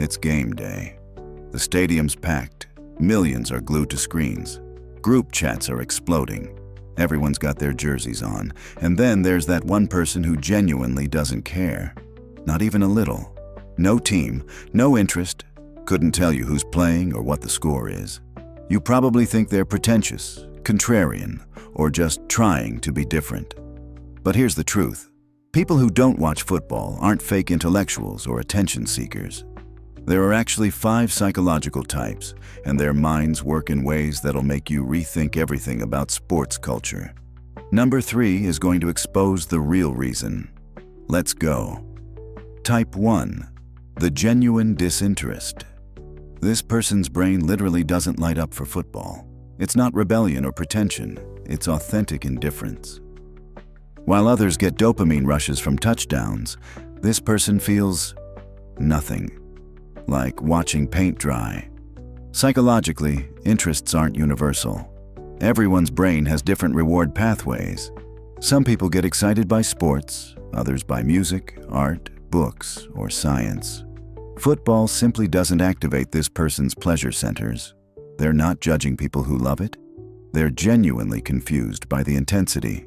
It's game day. The stadium's packed. Millions are glued to screens. Group chats are exploding. Everyone's got their jerseys on. And then there's that one person who genuinely doesn't care. Not even a little. No team, no interest, couldn't tell you who's playing or what the score is. You probably think they're pretentious, contrarian, or just trying to be different. But here's the truth. People who don't watch football aren't fake intellectuals or attention seekers. There are actually 5 psychological types, and their minds work in ways that'll make you rethink everything about sports culture. Number 3 is going to expose the real reason. Let's go. Type 1. The genuine disinterest. This person's brain literally doesn't light up for football. It's not rebellion or pretension, it's authentic indifference. While others get dopamine rushes from touchdowns, this person feels nothing. Like watching paint dry. Psychologically, interests aren't universal. Everyone's brain has different reward pathways. Some people get excited by sports, others by music, art, books, or science. Football simply doesn't activate this person's pleasure centers. They're not judging people who love it. They're genuinely confused by the intensity.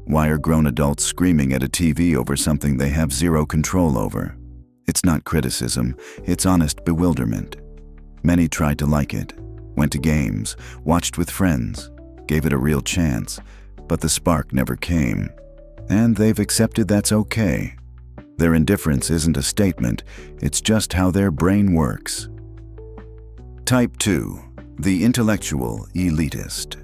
Why are grown adults screaming at a TV over something they have zero control over? It's not criticism, it's honest bewilderment. Many tried to like it, went to games, watched with friends, gave it a real chance, but the spark never came. And they've accepted that's okay. Their indifference isn't a statement, it's just how their brain works. Type 2. The intellectual elitist.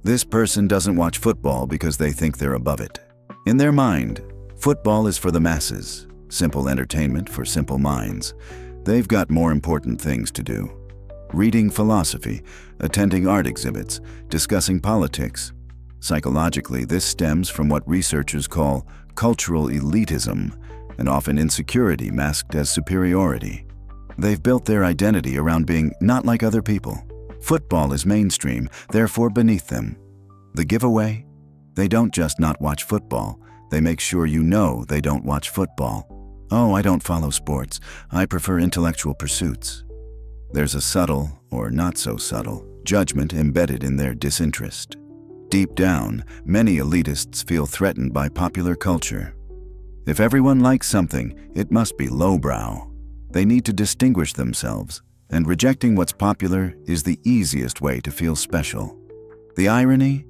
This person doesn't watch football because they think they're above it. In their mind, football is for the masses. Simple entertainment for simple minds. They've got more important things to do. Reading philosophy, attending art exhibits, discussing politics. Psychologically, this stems from what researchers call cultural elitism, and often insecurity masked as superiority. They've built their identity around being not like other people. Football is mainstream, therefore beneath them. The giveaway? They don't just not watch football, they make sure you know they don't watch football. Oh, I don't follow sports. I prefer intellectual pursuits. There's a subtle, or not so subtle, judgment embedded in their disinterest. Deep down, many elitists feel threatened by popular culture. If everyone likes something, it must be lowbrow. They need to distinguish themselves, and rejecting what's popular is the easiest way to feel special. The irony?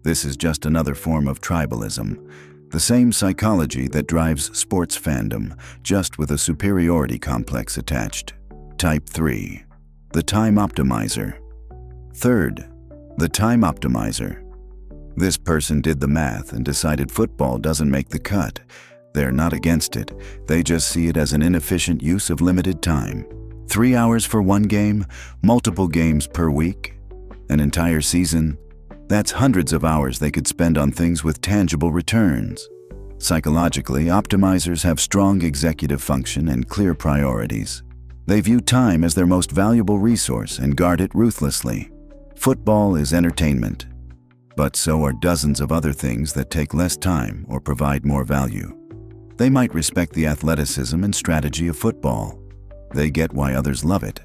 This is just another form of tribalism. The same psychology that drives sports fandom, just with a superiority complex attached. Type 3. The time optimizer. Third, the time optimizer. This person did the math and decided football doesn't make the cut. They're not against it, they just see it as an inefficient use of limited time. 3 hours for one game, multiple games per week, an entire season. That's hundreds of hours they could spend on things with tangible returns. Psychologically, optimizers have strong executive function and clear priorities. They view time as their most valuable resource and guard it ruthlessly. Football is entertainment, but so are dozens of other things that take less time or provide more value. They might respect the athleticism and strategy of football. They get why others love it.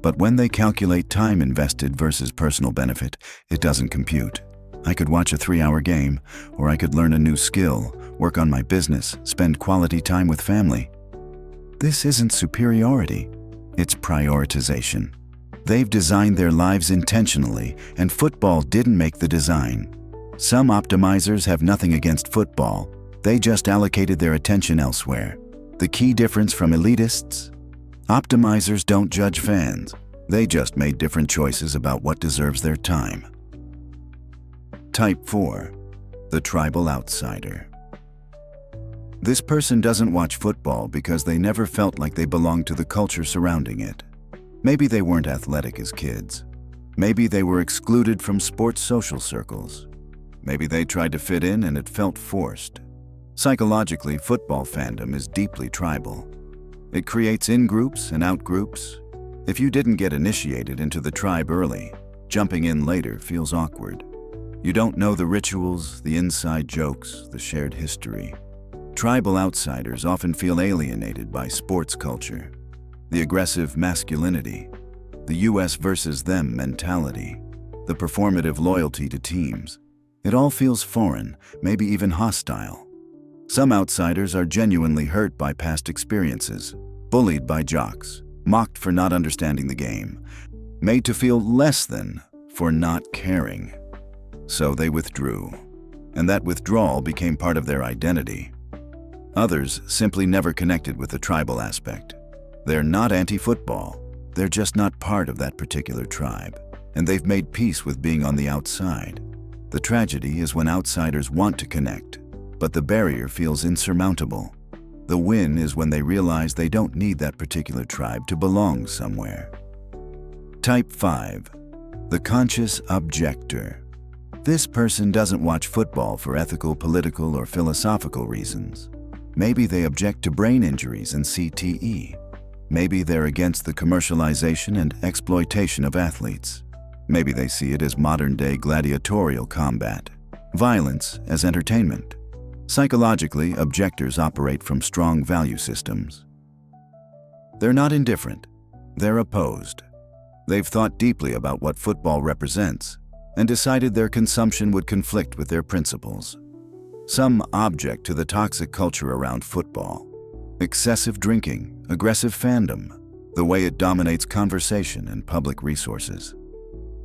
But when they calculate time invested versus personal benefit, it doesn't compute. I could watch a 3-hour game, or I could learn a new skill, work on my business, spend quality time with family. This isn't superiority, it's prioritization. They've designed their lives intentionally, and football didn't make the design. Some optimizers have nothing against football, they just allocated their attention elsewhere. The key difference from elitists? Optimizers don't judge fans. They just made different choices about what deserves their time. Type 4. The tribal outsider. This person doesn't watch football because they never felt like they belonged to the culture surrounding it. Maybe they weren't athletic as kids. Maybe they were excluded from sports social circles. Maybe they tried to fit in and it felt forced. Psychologically, football fandom is deeply tribal. It creates in-groups and out-groups. If you didn't get initiated into the tribe early, jumping in later feels awkward. You don't know the rituals, the inside jokes, the shared history. Tribal outsiders often feel alienated by sports culture. the aggressive masculinity, the US versus them mentality, the performative loyalty to teams. It all feels foreign, maybe even hostile. Some outsiders are genuinely hurt by past experiences, bullied by jocks, mocked for not understanding the game, made to feel less than for not caring. So they withdrew, and that withdrawal became part of their identity. Others simply never connected with the tribal aspect. They're not anti-football, they're just not part of that particular tribe, and they've made peace with being on the outside. The tragedy is when outsiders want to connect, but the barrier feels insurmountable. The win is when they realize they don't need that particular tribe to belong somewhere. Type 5. The conscious objector. This person doesn't watch football for ethical, political, or philosophical reasons. Maybe they object to brain injuries and CTE. Maybe they're against the commercialization and exploitation of athletes. Maybe they see it as modern-day gladiatorial combat, violence as entertainment. Psychologically, objectors operate from strong value systems. They're not indifferent, they're opposed. They've thought deeply about what football represents and decided their consumption would conflict with their principles. Some object to the toxic culture around football. Excessive drinking, aggressive fandom, the way it dominates conversation and public resources.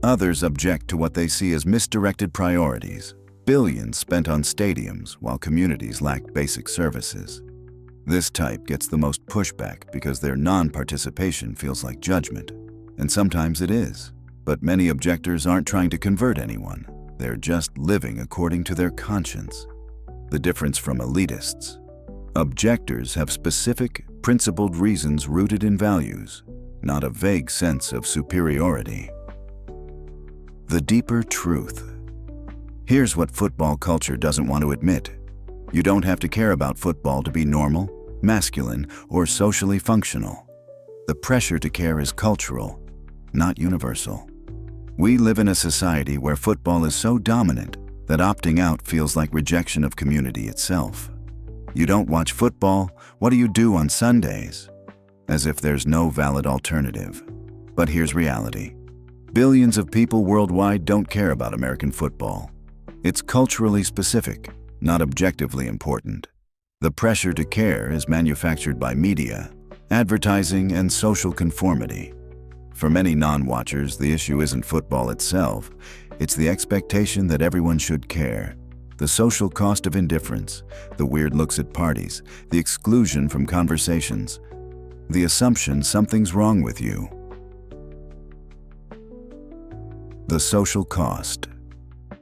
Others object to what they see as misdirected priorities, billions spent on stadiums while communities lack basic services. This type gets the most pushback because their non-participation feels like judgment, and sometimes it is. But many objectors aren't trying to convert anyone. They're just living according to their conscience. The difference from elitists. Objectors have specific, principled reasons rooted in values, not a vague sense of superiority. The deeper truth. Here's what football culture doesn't want to admit. You don't have to care about football to be normal, masculine, or socially functional. The pressure to care is cultural, not universal. We live in a society where football is so dominant that opting out feels like rejection of community itself. You don't watch football, what do you do on Sundays? As if there's no valid alternative. But here's reality. Billions of people worldwide don't care about American football. It's culturally specific, not objectively important. The pressure to care is manufactured by media, advertising, and social conformity. For many non-watchers, the issue isn't football itself. It's the expectation that everyone should care. The social cost of indifference, the weird looks at parties, the exclusion from conversations, the assumption something's wrong with you. The social cost.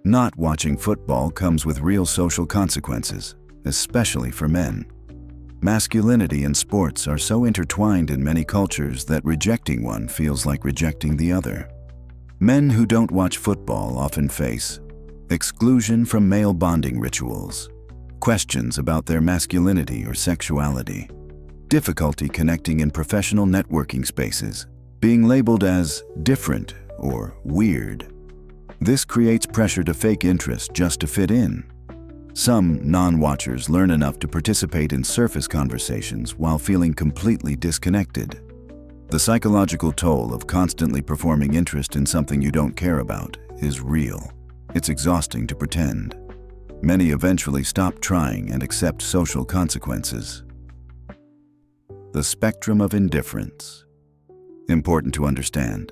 Not watching football comes with real social consequences, especially for men. Masculinity and sports are so intertwined in many cultures that rejecting one feels like rejecting the other. Men who don't watch football often face exclusion from male bonding rituals, questions about their masculinity or sexuality, difficulty connecting in professional networking spaces, being labeled as different or weird. This creates pressure to fake interest just to fit in. Some non-watchers learn enough to participate in surface conversations while feeling completely disconnected. The psychological toll of constantly performing interest in something you don't care about is real. It's exhausting to pretend. Many eventually stop trying and accept social consequences. The spectrum of indifference. Important to understand.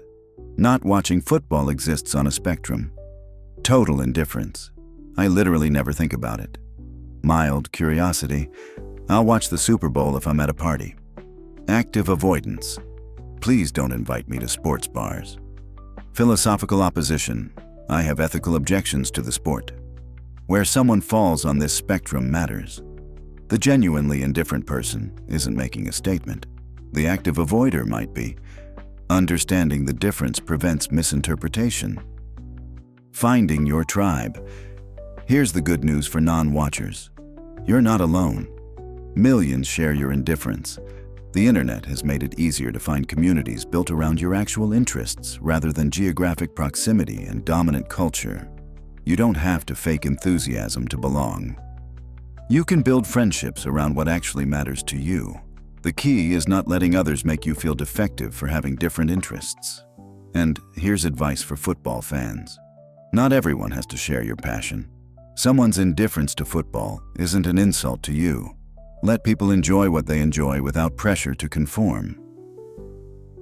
Not watching football exists on a spectrum. Total indifference. I literally never think about it. Mild curiosity. I'll watch the Super Bowl if I'm at a party. Active avoidance. Please don't invite me to sports bars. Philosophical opposition. I have ethical objections to the sport. Where someone falls on this spectrum matters. The genuinely indifferent person isn't making a statement. The active avoider might be. Understanding the difference prevents misinterpretation. Finding your tribe. Here's the good news for non-watchers. You're not alone. Millions share your indifference. The internet has made it easier to find communities built around your actual interests rather than geographic proximity and dominant culture. You don't have to fake enthusiasm to belong. You can build friendships around what actually matters to you. The key is not letting others make you feel defective for having different interests. And here's advice for football fans. Not everyone has to share your passion. Someone's indifference to football isn't an insult to you. Let people enjoy what they enjoy without pressure to conform.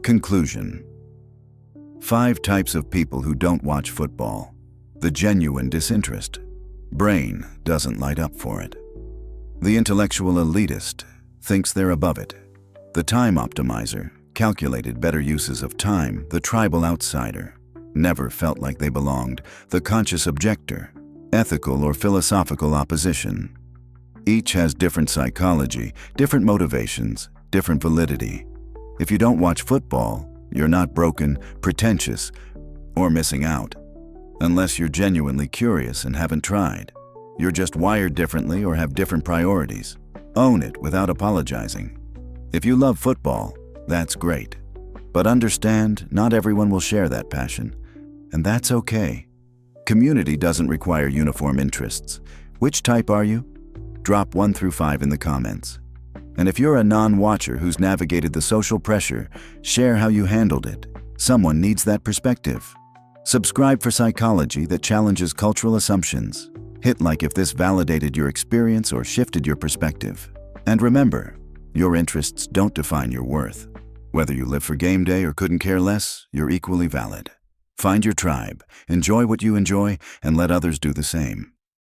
Conclusion. 5 types of people who don't watch football. The genuine disinterest. Brain doesn't light up for it. The intellectual elitist thinks they're above it. The time optimizer calculated better uses of time. The tribal outsider never felt like they belonged. The conscious objector, ethical or philosophical opposition. Each has different psychology, different motivations, different validity. If you don't watch football, you're not broken, pretentious, or missing out. Unless you're genuinely curious and haven't tried. You're just wired differently or have different priorities. Own it without apologizing. If you love football, that's great. But understand, not everyone will share that passion. And that's okay. Community doesn't require uniform interests. Which type are you? Drop 1 through 5 in the comments. And if you're a non-watcher who's navigated the social pressure, share how you handled it. Someone needs that perspective. Subscribe for psychology that challenges cultural assumptions. Hit like if this validated your experience or shifted your perspective. And remember, your interests don't define your worth. Whether you live for game day or couldn't care less, you're equally valid. Find your tribe, enjoy what you enjoy, and let others do the same.